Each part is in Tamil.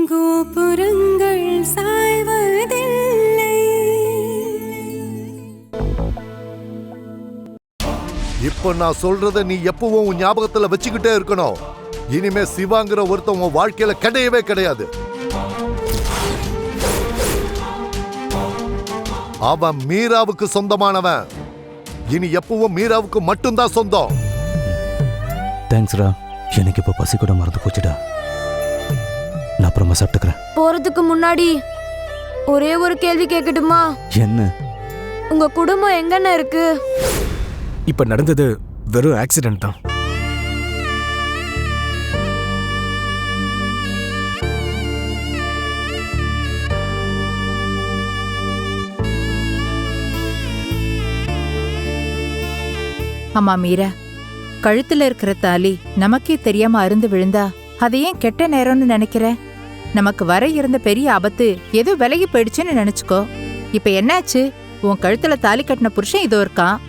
கோபுரங்கள் சாய்வதில்லை. இப்ப நான் சொல்றத நீ எப்பவும் உன் ஞாபகத்துல வச்சுக்கிட்டே இருக்கணும். இனிமே சிவாங்கிற ஒருத்தன் உன் வாழ்க்கையில கிடையவே கிடையாது. அவன் மீராவுக்கு சொந்தமானவன். இனி எப்பவும் மீராவுக்கு மட்டும்தான் சொந்தம். தேங்க்ஸ்ரா. எனக்கு இப்ப பசி கூட மறந்து போச்சுடா. நான் அப்புறமா சாப்பிட்டுக்கிறேன். போறதுக்கு முன்னாடி ஒரே ஒரு கேள்வி கேட்கட்டுமா? என்ன? உங்க குடும்பம் எங்கன்னு இருக்கு? இப்ப நடந்தது வெறும் ஆக்சிடென்ட் தான். அம்மா மீரா, கழுத்துல இருக்கிற தாலி நமக்கே தெரியாம அருந்து விழுந்தா அதை ஏன் கெட்ட நேரம்னு நினைக்கிற? நமக்கு வர இருந்த பெரிய ஆபத்து ஏதோ விலகி போயிடுச்சுன்னு நினைச்சுக்கோ. இப்ப என்னாச்சு? உன் கழுத்துல தாலி கட்டின புருஷன் இதோ இருக்கான்,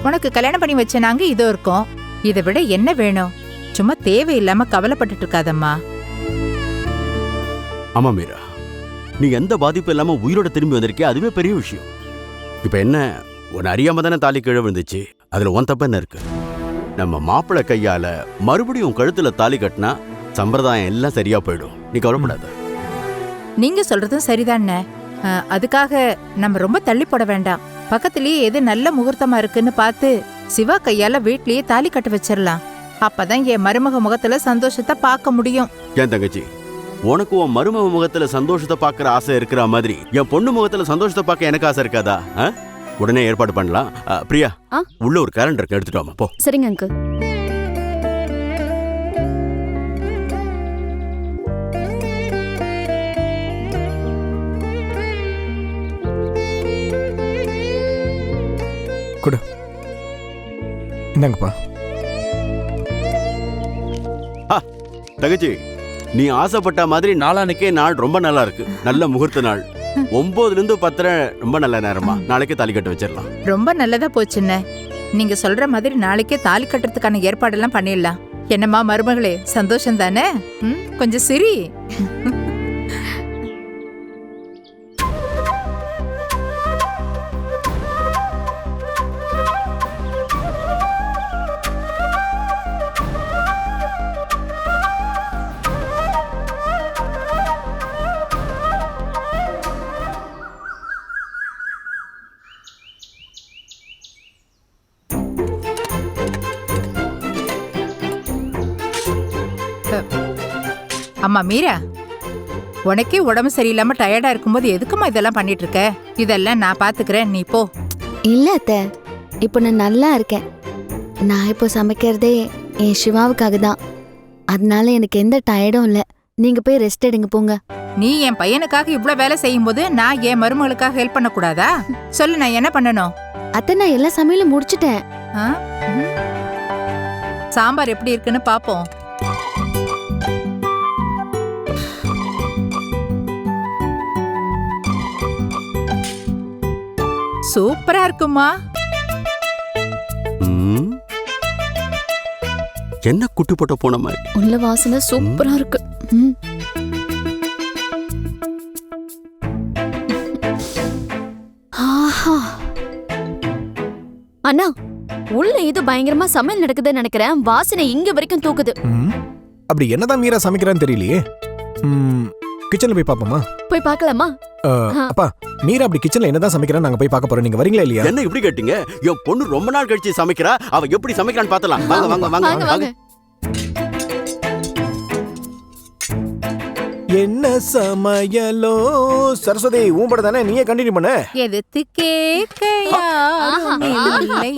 உனக்கு கல்யாணம் பண்ணி வச்ச நாங்க இதோ இருக்கோம். இதை விட என்ன வேணும்? சும்மா தேவையில்லாம கவலைப்பட்டுட்டு இருக்காதம்மா. ஆமா மீரா, நீ எந்த பாதிப்பு இல்லாம உயிரோட திரும்பி வந்திருக்கே, அதுவே பெரிய விஷயம். இப்ப என்ன, உன் அறியாம தானே தாலி கீழே விழுந்துச்சு. அதுல உன் தப்பு என்ன இருக்கு? நம்ம மாப்பிள்ளை கையால மறுபடியும் கழுத்துல தாலி கட்டினா சம்பிரதாயம் எல்லாம் சரியா போயிடும். நீ கவலைப்படாத. நீங்க சொல்றதும் சரிதானே. அதுக்காக நம்ம ரொம்ப தள்ளி போட வேண்டாம். பக்கத்திலேயே எது நல்ல முகூர்த்தமா இருக்குன்னு பார்த்து சிவா கையால வீட்லயே தாலி கட்ட வச்சிடலாம். அப்பதான் என் மருமக முகத்துல சந்தோஷத்தை பார்க்க முடியும். என் தங்கச்சி, உனக்கு உன் மருமக முகத்துல சந்தோஷத்தை பார்க்கற ஆசை இருக்கிற மாதிரி என் பொண்ணு முகத்துல சந்தோஷத்தை பார்க்க எனக்கு ஆசை இருக்காதா? உடனே ஏற்பாடு பண்ணலாம். பிரியா, உள்ள ஒரு கேலண்டர் எடுத்துட்டு வாமா. போ. சரிங்க அங்கிள். குடு. இந்தாங்கப்பா. தங்கச்சி, நீ ஆசைப்பட்ட மாதிரி நாளானிக்கே நாள் ரொம்ப நல்லா இருக்கு. நல்ல முகூர்த்த நாள். 9 to 10 ரொம்ப நல்ல நேரமா. நாளைக்கே தாலி கட்ட வச்சிடலாம். ரொம்ப நல்லதா போச்சுன்னு. நீங்க சொல்ற மாதிரி நாளைக்கே தாலி கட்டுறதுக்கான ஏற்பாடெல்லாம் பண்ணிடலாம். என்னம்மா மருமகளே, சந்தோஷம் தானே? கொஞ்சம் சிரி. அம்மா மீரா, உனக்கே உடம்பு சரியில்லாம டயர்டா இருக்கும்போது எதுக்குமா இதெல்லாம் பண்ணிட்டு இருக்க? இதெல்லாம் நான் பாத்துக்கிறேன், நீ போ. இல்ல அத்தை, இப்போ நான் நல்லா இருக்கேன். நான் இப்போ சமைக்கிறதே என் சிவாவுக்காக தான். அதனால எனக்கு எந்த டயர்டும் இல்ல. நீங்க போய் ரெஸ்ட் எடுங்க, போங்க. நீ என் பையனுக்காக இவ்வளவு வேலை செய்யும் போது நான் என் மருமகளுக்காக ஹெல்ப் பண்ண கூடாதா? சொல்லு, நான் என்ன பண்ணணும்? அத்தை, நான் எல்லா சமையலும் முடிச்சிட்டேன். சாம்பார் எப்படி இருக்குன்னு பாப்போம். சூப்பரா இருக்குமா? என்ன குட்டி போட்ட போன மாதிரி உள்ள வாசனை சூப்பரா இருக்கு. அண்ணா, உள்ள இது பயங்கரமா சமையல் நடக்குதுன்னு நினைக்கிறேன். வாசனை இங்க வரைக்கும் தூக்குது. அப்படி என்னதான் மீரா சமைக்கிறான்னு தெரியலையே. கிச்சன்ல போய் பாப்போமா? போய் பார்க்கலாமா? அப்பா, மீரா அப்படி கிச்சன்ல என்னதான் சமைக்கிறான்னு நாங்க போய் பார்க்க போறோம். நீங்க வரீங்களா இல்லையா? என்ன இப்படி கேட்டீங்க? என் பொண்ணு ரொம்ப நாள் கழிச்சு சமைக்கிறா. அவ எப்படி சமைக்கிறான்னு பார்த்தலாம். வாங்க வாங்க வாங்க வாங்க. என்ன சமையலோ? சரஸ்வதி, ஊம்பட தானே, நீயே கண்டினியூ பண்ண. எதுக்கு கேட்க யாரும் இல்லை,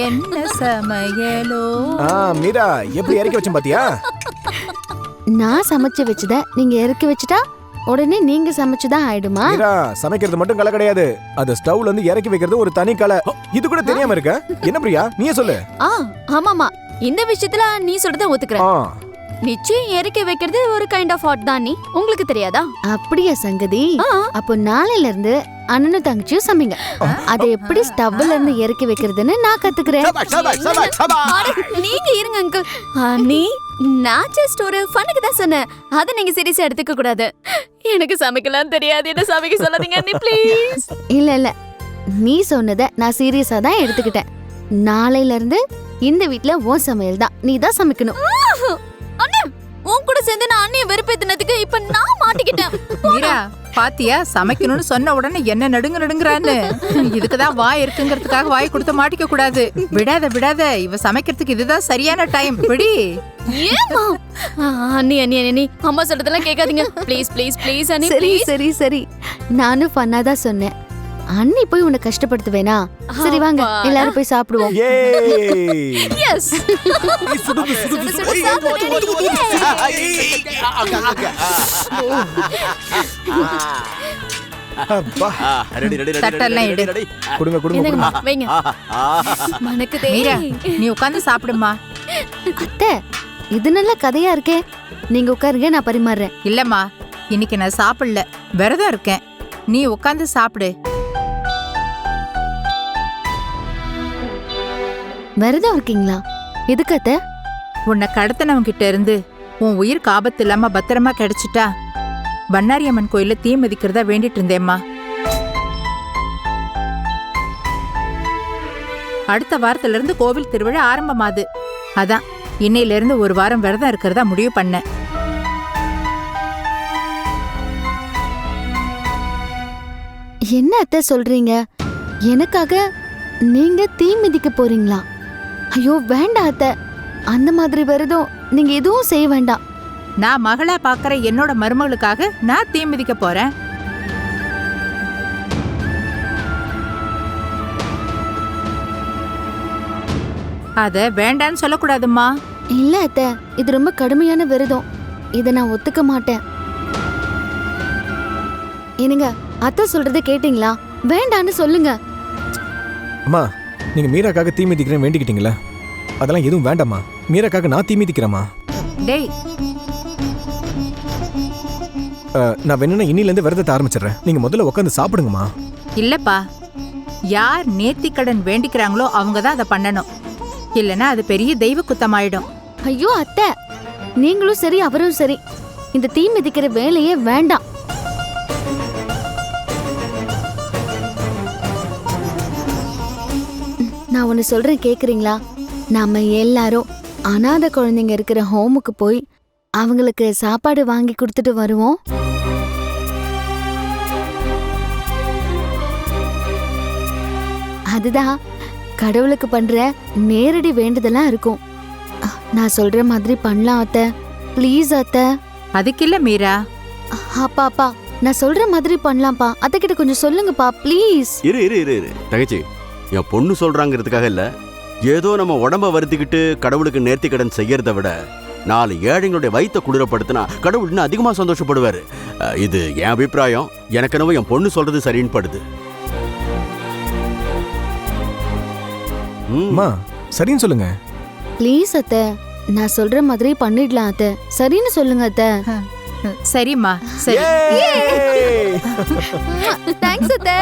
என்ன சமையலோ? மீரா, எப்படி இறக்கி வச்சேன் பாத்தியா? நான் சமைச்சு வச்சத நீங்க இறக்கி வச்சுட்டா உடனே நீங்க சமைச்சுதான் ஆயிடுமா? மீரா, சமைக்கிறது மட்டும் கலை கிடையாது. அது ஸ்டவ்ல இருந்து இறக்கி வைக்கிறது ஒரு தனி கலை. இது கூட தெரியாம இருக்க? என்ன பிரியா, நீயே சொல்லு. ஆமாமா, இந்த விஷயத்துல நீ சொல்றத ஒத்துக்கிறேன். நிச்சயம் இறக்கி வைக்கிறது ஒரு கைண்ட் ஆஃப் ஆர்ட் தான். நீ உங்களுக்கு தெரியாதா? அப்படியா சங்கதி? அப்போ நாளையில இருந்து அண்ணனும் தங்கச்சியும் சமைங்க. அதை எப்படி ஸ்டவ்ல இருந்து இறக்கி வைக்கிறதுன்னு நான் கத்துக்கிறேன். நீங்க இருங்க அங்கிள். நீ நான் ஜஸ்ட் ஒரு ஃபனுக்கு தான் சொன்னேன். அதை நீங்க சீரியஸா எடுத்துக்க கூடாது. எனக்கு சமைக்கலாம் தெரியாது, என்ன சமைக்க சொல்லாதீங்க அண்ணி ப்ளீஸ். இல்ல இல்ல, நீ சொன்னதை நான் சீரியஸா தான் எடுத்துக்கிட்டேன். நாளையில இருந்து இந்த வீட்ல உன் சமையல் தான், நீ தான் சமைக்கணும். அண்ணா, உன் கூட சேர்ந்து நான் அண்ணிய வெறுப்பேத்தினதுக்கு இப்ப நான் மாட்டிக்கிட்டேன். மீரா பாத்தியா, சமைக்கணும்னு சொன்ன உடனே என்ன நடுங்குறான்னு. இதுக்குதான் வாய் இருக்குங்கிறதுக்காக வாய் கொடுத்து மாட்டிக்க கூடாது. விடாத, இவ சமைக்கிறதுக்கு இதுதான் சரியான டைம். விடி. ஏமா அண்ணி அண்ணி அண்ணி அம்மா சொல்றதெல்லாம் கேட்காதீங்க ப்ளீஸ் ப்ளீஸ் ப்ளீஸ் அண்ணி. சரி சரி சரி, நானும் ஃபன்னா தான் சொன்னேன். அண்ணி போய் உன்னை கஷ்டப்படுத்துவேனா? சரி வாங்க எல்லாரும் போய் சாப்பிடுவோம். எஸ். தட்டெல்லாம் எடு. கொடுங்க கொடுங்க என்னங்கம்மா வைங்க. மனக்குதே. மீரா நீ உட்கார்ந்து சாப்பிடுமா. அத்தை, இது நல்ல கதையா இருக்கே. நீங்க உட்காருங்க, நான் பரிமாறுறேன். இல்லம்மா, இன்னைக்கு நான் சாப்பிடல, விரதம் இருக்கேன். நீ உட்கார்ந்து சாப்பிடு. விரதம் இருக்கீங்களா? எதுக்கு அத்தை? உன்னை கடத்தினவங்க கிட்ட இருந்து உன் உயிருக்கு ஆபத்து இல்லாம பத்திரமா கிடைச்சிட்டா பண்ணாரியம்மன் கோயில தீ மிதிக்கிறதா வேண்டிட்டு இருந்தேம்மா. அடுத்த வாரத்துல இருந்து கோவில் திருவிழா ஆரம்பமாது. அதான் இன்னையில இருந்து ஒரு வாரம் விரதம் இருக்கிறதா முடிவு பண்ணேன். என்ன அத்தை சொல்றீங்க? எனக்காக நீங்க தீ மிதிக்க போறீங்களா? ஐயோ வேண்டாம் அத்தை, அந்த மாதிரி விரதம் நீங்க எதுவும் செய்ய வேண்டாம். நான் மகளா பாக்குற என்னோட மருமகளுக்காக நான் தீ மிதிக்க போறேன். அத வேண்டான்னு சொல்லக்கூடாதும்மா. இல்ல அத்தை, இது ரொம்ப கடுமையான விரதம். இதை நான் ஒத்துக்க மாட்டேன். என்னங்க, அத்தை சொல்றதை கேட்டீங்களா? வேண்டான்னு சொல்லுங்க. அம்மா, நீங்க மீராக்காக தீ மிதிக்கிறேன் வேண்டிக்கிட்டீங்களா? அதெல்லாம் எதுவும் வேண்டாம்மா. மீராக்காக நான் தீ மிதிக்கிறேம்மா. டேய், நான் வேணும்னா இன்னில இருந்து விரதத்தை ஆரம்பிச்சிடுறேன். நீங்க முதல்ல உட்காந்து சாப்பிடுங்கம்மா. இல்லப்பா, யார் நேர்த்திக்கடன் வேண்டிக்கிறாங்களோ அவங்க தான் அதை பண்ணணும். இல்லைன்னா அது பெரிய தெய்வ குத்தமாயிடும். ஐயோ அத்தை, நீங்களும் சரி அவரும் சரி, இந்த தீ மிதிக்கிற வேலையே வேண்டாம். நான் ஒன்னு சொல்றேன், கேக்குறீங்களா? நாம எல்லாரும் அனாதை குழந்தைங்க இருக்கிற ஹோமுக்கு போய் அவங்களுக்கு சாப்பாடு வாங்கி கொடுத்துட்டு வருவோம். அதுதான் கடவுளுக்கு பண்ற நேரடி வேண்டுதலா இருக்கும். நான் சொல்ற மாதிரி பண்ணலாம் அத்தை, ப்ளீஸ் அத்தை. அதுக்கு இல்ல மீரா. அப்பா அப்பா, நான் சொல்ற மாதிரி பண்ணலாம்ப்பா. அத்தை கிட்ட கொஞ்சம் சொல்லுங்கப்பா ப்ளீஸ். இரு தங்கச்சி, என் பொண்ணு சொல்றாங்கிறதுக்காக இல்ல, ஏதோ நம்ம உடம்ப வருத்திக்கிட்டு கடவுளுக்கு நேர்த்தி கடன் செய்யறதை விட 4 ஏழைங்களுடைய வயித்தை குளிரப்படுத்தினா கடவுள் இன்னும் அதிகமா சந்தோஷப்படுவாரு. இது என் அபிப்பிராயம். எனக்கு என்னவோ என் பொண்ணு சொல்றது சரின்னு படுது. அம்மா, சரின்னு சொல்லுங்க. ப்ளீஸ் அத்தை, நான் சொல்ற மாதிரி பண்ணிடலாம் அத்தை. சரின்னு சொல்லுங்க அத்தை. சரிம்மா, சரி. தேங்க்ஸ் அத்தை.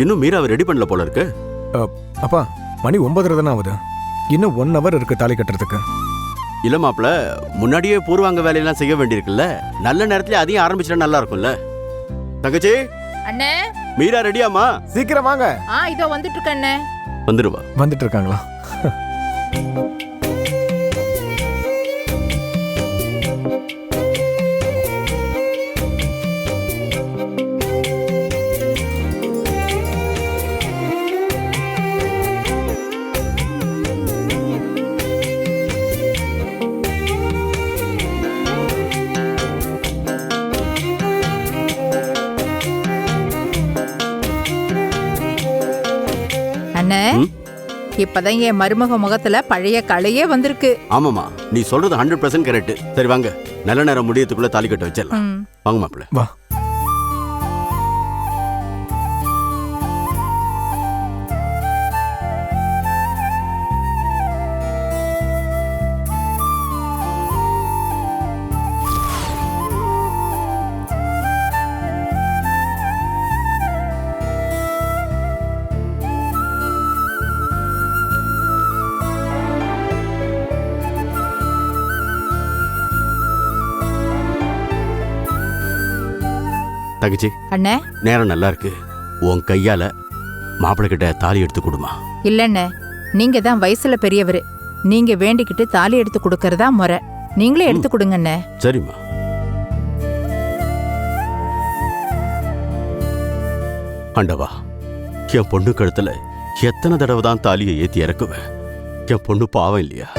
இன்னும் மீராவை ரெடி பண்ணல போல இருக்கு. அப்பா, மணி 9:30 தானே ஆகுது. இன்னும் 1 hour இருக்கு தாலி கட்டுறதுக்கு. இல்ல மாப்பிள, முன்னாடியே பூர்வாங்க வேலையெல்லாம் செய்ய வேண்டியிருக்குல்ல. நல்ல நேரத்துல அதையும் ஆரம்பிச்சிட்டா நல்லா இருக்கும்ல. தங்கச்சி, அண்ணே மீரா ரெடியாமா? சீக்கிரம் வாங்க. இதோ வந்துட்டு இருக்க அண்ணே. வந்துருவா. வந்துட்டு இருக்காங்களா? அண்ணே, இப்பதான் என் மருமக முகத்துல பழைய கலையே வந்திருக்கு. ஆமாமா, நீ சொல்றது 100% கரெக்ட். சரி வாங்க. நல்ல நேரம் முடியறதுக்குள்ள தாலி கட்ட வச்சிடலாம். ம். வாங்க மாப்பிள்ள. வா. தங்கச்சி, அண்ணே நேரம் நல்லா இருக்கு. உன் கையால மாப்பிள்ளை கிட்ட தாலி எடுத்து கொடுமா. இல்லண்ணே, நீங்க தான் வயசுல பெரியவரு. நீங்க வேண்டிக்கிட்டு தாலி எடுத்து கொடுக்கறதா முறை. நீங்களே எடுத்து கொடுங்கண்ணே. சரிம்மா. ஆண்டவா, என் பொண்ணு கழுத்துல எத்தனை தடவை தான் தாலியை ஏத்தி இறக்குவேன். என் பொண்ணு பாவம் இல்லையா?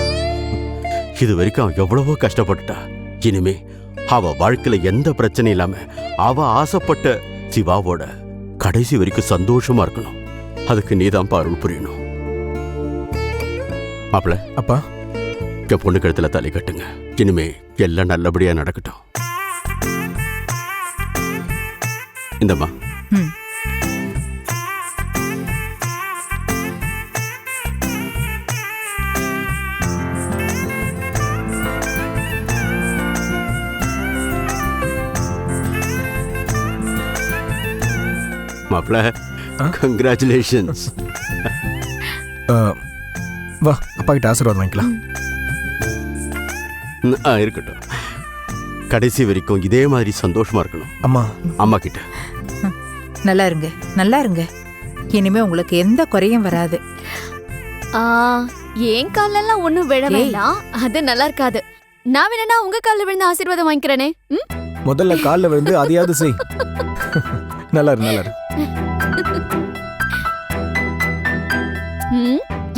இது வரைக்கும் அவன் எவ்வளவோ கஷ்டப்பட்டுட்டா. இனிமே அவ வாழ்க்கையில எந்த பிரச்சனையும் இல்லாம அவ ஆசைப்பட்ட சிவாவோட கடைசி வரைக்கும் சந்தோஷமா இருக்கணும். அதுக்கு நீதான் அருள் புரியணும். மாப்பிள்ள, அப்பா, என் பொண்ணு கழுத்துல தாலி கட்டுங்க. இனிமே எல்லாம் நல்லபடியா நடக்கட்டும். இந்தம்மா. ம். மாப்பிள்ள, கங்க்ராச்சுலேஷன்ஸ். வா, அப்பா கிட்ட ஆசீர்வாதம் வாங்கிக்கலாம். இருக்கட்டும். கடைசி வரைக்கும் இதே மாதிரி சந்தோஷமா இருக்கணும். அம்மா. அம்மா கிட்ட. நல்லா இருங்க, நல்லா இருங்க. இனிமே உங்களுக்கு எந்த குறையும் வராது. என் காலெல்லாம் ஒண்ணும் விழ வேண்டாம், அது நல்லா இருக்காது. நான் வேணா உங்க காலில் விழுந்து ஆசீர்வாதம் வாங்கிக்கிறேனே. முதல்ல காலில் விழுந்து அதையாவது செய். நல்லா இரு, நல்லா இரு.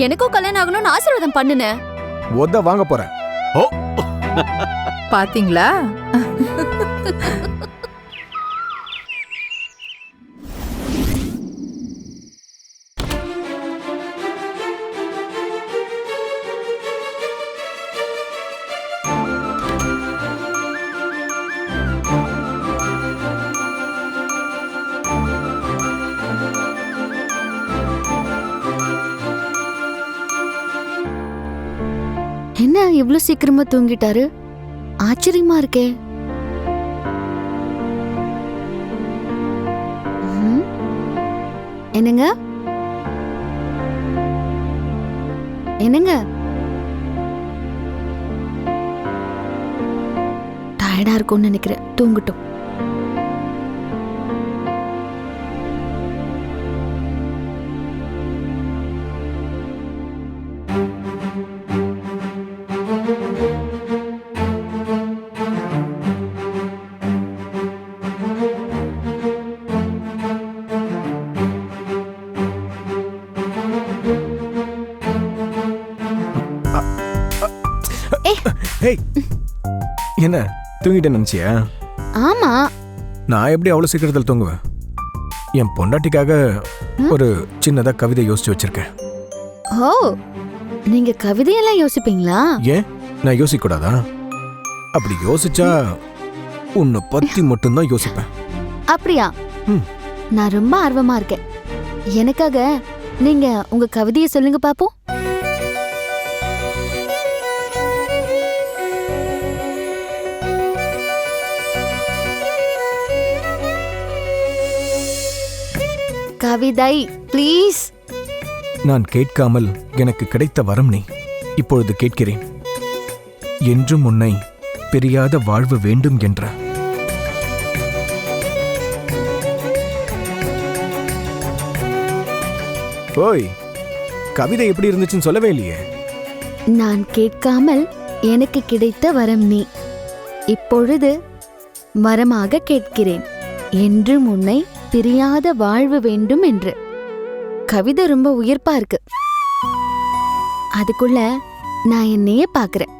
எனக்கும் கல்யாணம் ஆகணும்னு ஆசீர்வாதம் பண்ணுன. ஒத வாங்க போறேன். ஓ, பாத்தீங்களா? என்ன இவ்ளோ சீக்கிரமா தூங்கிட்டாரு? ஆச்சரியமா இருக்கே. என்னங்க என்னங்க டயர்டா இருக்கும்னு நினைக்கிறேன், தூங்கட்டும். என்ன தூங்கிட்டேன்னு நினைச்சியா? ஆமா. நான் எப்படி அவ்வளவு சீக்கிரத்தில் தூங்குவேன்? என் பொண்டாட்டிக்காக ஒரு சின்னதா கவிதை யோசிச்சு வச்சிருக்கேன். ஓ, நீங்க கவிதையெல்லாம் யோசிப்பீங்களா? ஏன் நான் யோசிக்க கூடாதா? அப்படி யோசிச்சா உன்னை பத்தி மட்டும்தான் யோசிப்பேன். அப்படியா? நான் ரொம்ப ஆர்வமா இருக்கேன். எனக்காக நீங்க உங்க கவிதையை சொல்லுங்க பாப்போம். கவிதை ப்ளீஸ். நான் கேட்காமல் எனக்கு கிடைத்த வரம் நீ. இப்பொழுது கேட்கிறேன். என்றும் உன்னை பிரியாத வாழ்வு வேண்டும் என்ற. ஓய், கவிதை எப்படி இருந்துச்சுன்னு சொல்லவே இல்லையே. நான் கேட்காமல் எனக்கு கிடைத்த வரம் நீ. இப்பொழுது வரமாக கேட்கிறேன். என்றும் உன்னை பிரியாத வாழ்வு வேண்டும் என்று. கவிதை ரொம்ப உயர்ப்பா இருக்கு. அதுக்குள்ள நான் என்னையே பாக்குறேன்.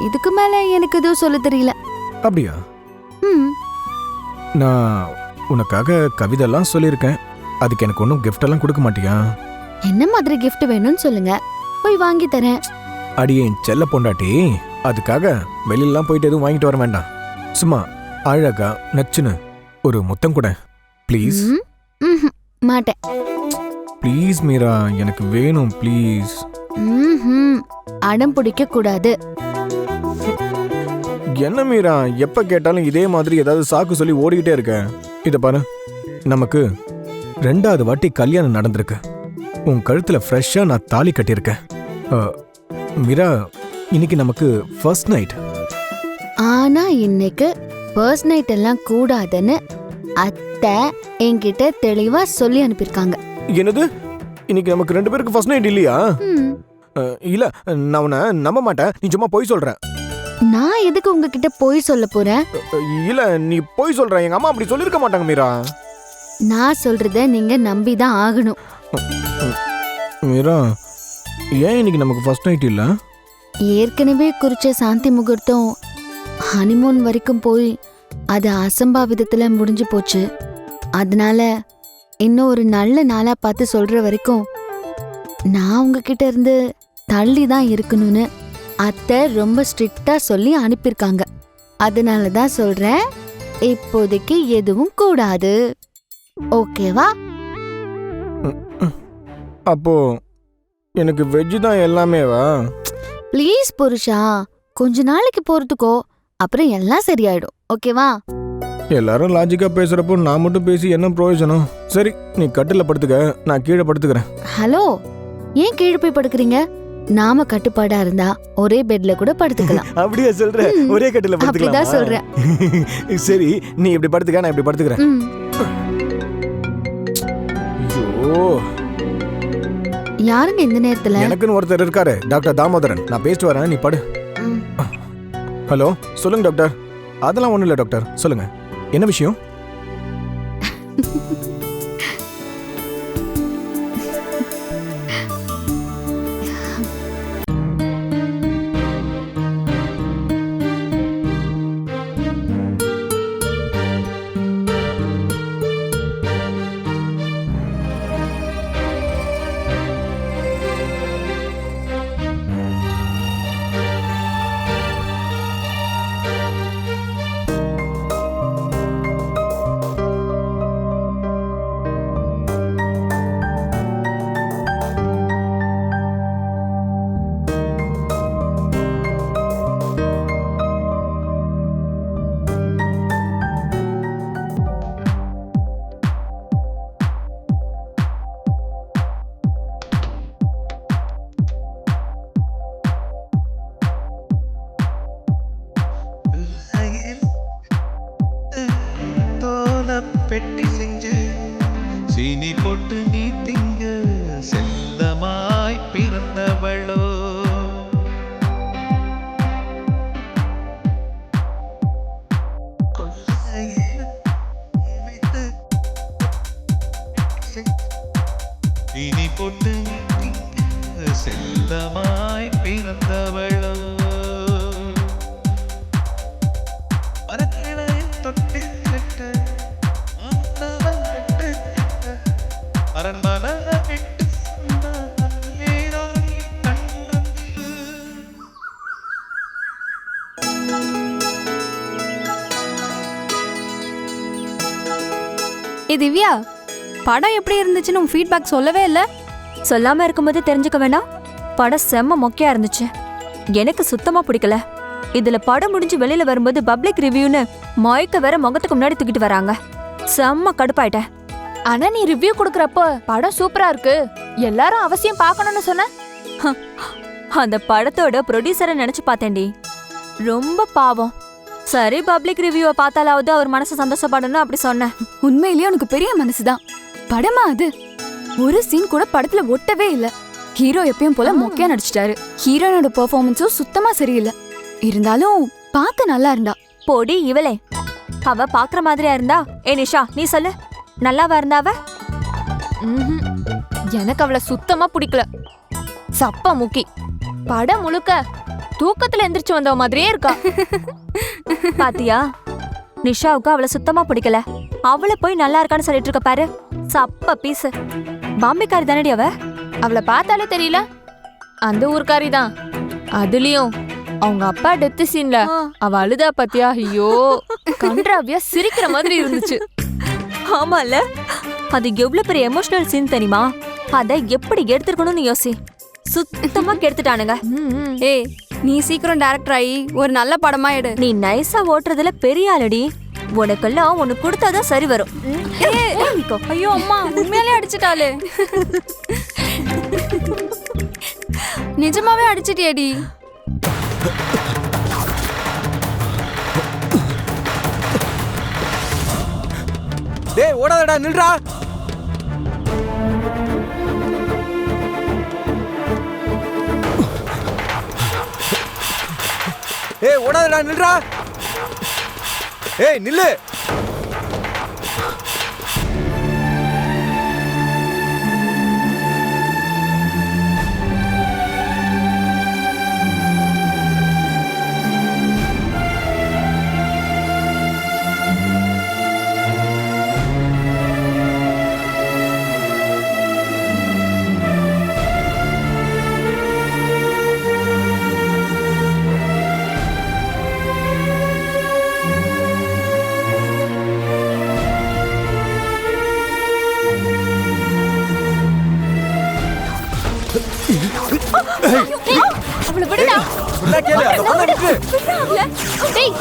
இதுக்கு மேல எனக்கு எதுவும் சொல்ல தெரியல. அப்படியா? நான் உனக்காக கவிதைலாம் சொல்லியிருக்கேன். அதுக்கு எனக்கு ஒன்றும் கிஃப்ட் எல்லாம் கொடுக்க மாட்டியா? என்ன மாதிரி கிஃப்ட் வேணும்னு சொல்லுங்க, போய் வாங்கி தரேன். அடியேன் செல்ல பொண்டாட்டி, அதுக்காக வெளியிலலாம் போயிட்டு எதுவும் வாங்கிட்டு வர வேண்டாம். சும்மா அழகா நச்சுன்னு ஒரு முத்தம் கூட ப்ளீஸ். மாட்டேன். ப்ளீஸ் மீரா, எனக்கு வேணும் ப்ளீஸ். அடம் பிடிக்க கூடாது. என்ன மீரா, எப்ப கேட்டாலும் இதே மாதிரி ஏதாவது சாக்கு சொல்லி ஓடிக்கிட்டே இருக்க. இத பாரு, நமக்கு 2வது வாட்டி கல்யாணம் நடந்திருக்கு. உன் கழுத்துல ஃப்ரெஷ்ஷா நான் தாலி கட்டியிருக்கேன். மீரா, இன்னைக்கு நமக்கு ஃபர்ஸ்ட் நைட். ஆனா இன்னைக்கு ஃபர்ஸ்ட் நைட் எல்லாம் கூடாதுன்னு அத்தை என்கிட்ட தெளிவா சொல்லி அனுப்பியிருக்காங்க. என்னது? இன்னைக்கு நமக்கு 2 பேருக்கு ஃபர்ஸ்ட் நைட் இல்லையா? இல்ல, நான் உன்னை நம்ப மாட்டேன். நீ சும்மா போய் சொல்ற. நான் எதுக்கு உங்ககிட்ட போய் சொல்ல போறேன்? இல்ல, நீ போய் சொல்ற. எங்க அம்மா அப்படி சொல்லிருக்க மாட்டாங்க மீரா. நான் சொல்றத நீங்க நம்பிதான் ஆகணும். மீரா, ஏன் இன்னைக்கு நமக்கு ஃபர்ஸ்ட் நைட் இல்ல? ஏற்கனவே குறிச்ச சாந்தி முகூர்த்தம் ஹனிமூன் வரைக்கும் போய் அது அசம்பாவிதத்துல முடிஞ்சு போச்சு. அதனால இன்னும் ஒரு நல்ல நாளா பார்த்து சொல்ற வரைக்கும் நான் உங்ககிட்ட இருந்து தள்ளி தான் இருக்கணும்னு அத்தை ரொம்ப ஸ்ட்ரிக்டா சொல்லி அனுப்பியிருக்காங்க. அதனால தான் சொல்றேன், இப்போதைக்கு எதுவும் கூடாது. ஓகேவா? அப்போ எனக்கு வெஜ் தான் எல்லாமேவா? ப்ளீஸ் புருஷா, கொஞ்ச நாளைக்கு பொறுத்துக்கோ, அப்புறம் எல்லாம் சரியாயிடும். ஓகேவா? எல்லாரும் லாஜிக்கா பேசுறப்போ நான் மட்டும் பேசி என்ன பிரயோஜனம்? சரி, நீ கட்டில படுத்துக்க, நான் கீழே படுத்துக்கிறேன். ஹலோ, ஏன் கீழே போய் படுக்கிறீங்க? நாம கட்டுப்பாடா இருந்தா ஒரே பெட்ல கூட படுத்துக்கலாம். அப்படியே சொல்ற? ஒரே கட்டில அப்படிதான் சொல்றேன். சரி, நீ இப்படி படுத்துக்க, நான் இப்படி படுத்துக்கிறேன். ஐயோ, யாருங்க இந்த நேரத்துல? எனக்குன்னு ஒருத்தர் இருக்காரு, டாக்டர் தாமோதரன். நான் பேசிட்டு வரேன், நீ படு. ஹலோ, சொல்லுங்க டாக்டர். அதெல்லாம் ஒண்ணும் இல்ல டாக்டர், சொல்லுங்க, என்ன விஷயம்? பெட்டி செஞ்சு சீனி போட்டு நீ திங்க செல்லமாய் பிறந்தவளோ. சீனி போட்டு நீ திங்க செல்லமாய் பிறந்தவளோ. தொட்டு திவ்யா, படம் எப்படி இருந்துச்சுன்னு உன் ஃபீட்பேக் சொல்லவே இல்லை. சொல்லாம இருக்கும்போது தெரிஞ்சுக்க வேண்டாம். படம் செம்ம மொக்கையா இருந்துச்சு. எனக்கு சுத்தமா பிடிக்கல. இதுல படம் முடிஞ்சு வெளியில வரும்போது பப்ளிக் ரிவ்யூன்னு மயக்க வேற முகத்துக்கு முன்னாடி தூக்கிட்டு வராங்க. செம்ம கடுப்பாயிட்டேன். ஆனா நீ ரிவ்யூ கொடுக்கறப்போ படம் சூப்பரா இருக்கு, எல்லாரும் அவசியம் பார்க்கணும்னு சொன்ன. அந்த படத்தோட ப்ரொடியூசரை நினைச்சு பார்த்தேன்டி. ரொம்ப பாவம். சரி, பப்ளிக் ரிவ்யூவை பார்த்தாலாவது அவர் மனசு சந்தோஷப்படணும் அப்படி சொன்னேன். உண்மையிலேயே உனக்கு பெரிய மனசுதான். படமா அது? ஒரு சீன் கூட படத்துல ஒட்டவே இல்ல. ஹீரோ எப்பயும் போல மொக்கையா நடிச்சிட்டாரு. ஹீரோனோட பெர்ஃபார்மன்ஸும் சுத்தமா சரியில்லை. இருந்தாலும் பார்க்க நல்லா இருந்தா. போடி இவளே, அவ பாக்குற மாதிரியா இருந்தா? ஏ நிஷா, நீ சொல்லு, நல்லாவா இருந்தாவ? எனக்கு அவளை சுத்தமா பிடிக்கல. சப்பா முக்கி. படம் முழுக்க தூக்கத்துல எந்திரிச்சு வந்தவ மாதிரியே இருக்கா. பாத்தியா, நிஷாவுக்கு அவளை சுத்தமா பிடிக்கல. அவளை போய் நல்லா இருக்கான்னு சொல்லிட்டு இருக்க பாரு. சப்ப பீஸ். பாம்பேக்காரி தானடி அவ? அவளை பார்த்தாலே தெரியல. அந்த ஊர்க்காரி தான். அதுலயும் அவங்க அப்பா டெத் சீன்ல அவ அழுதா பாத்தியா? ஐயோ, கன்றாவியா சிரிக்கிற மாதிரி இருந்துச்சு. ஆமால, அது எவ்வளவு பெரிய எமோஷனல் சீன் தெரியுமா? அத எப்படி எடுத்துக்கணும்னு யோசி. சுத்தமா கெடுத்துட்டானுங்க. ஏய், நீ சீக்கிரம் டைரக்டர் ஆகி ஒரு நல்ல படமா எடு. நீ நைஸா ஓட்டுறதுல பெரிய ஆளடி. உனக்கெல்லாம் ஒன்னு கொடுத்தாதான் சரி வரும். ஐயோ அம்மா, உண்மையாலே அடிச்சிட்டாளே. நிஜமாவே அடிச்சிட்டியேடி. டேய் ஓடாதடா, நில்றா. ஏய் ஓடாதடா, நில்றா. ஏய் நில்லு. அவளை விடுடா. என்ன கேளு, அந்த பொண்ணை விட்டு. டேய்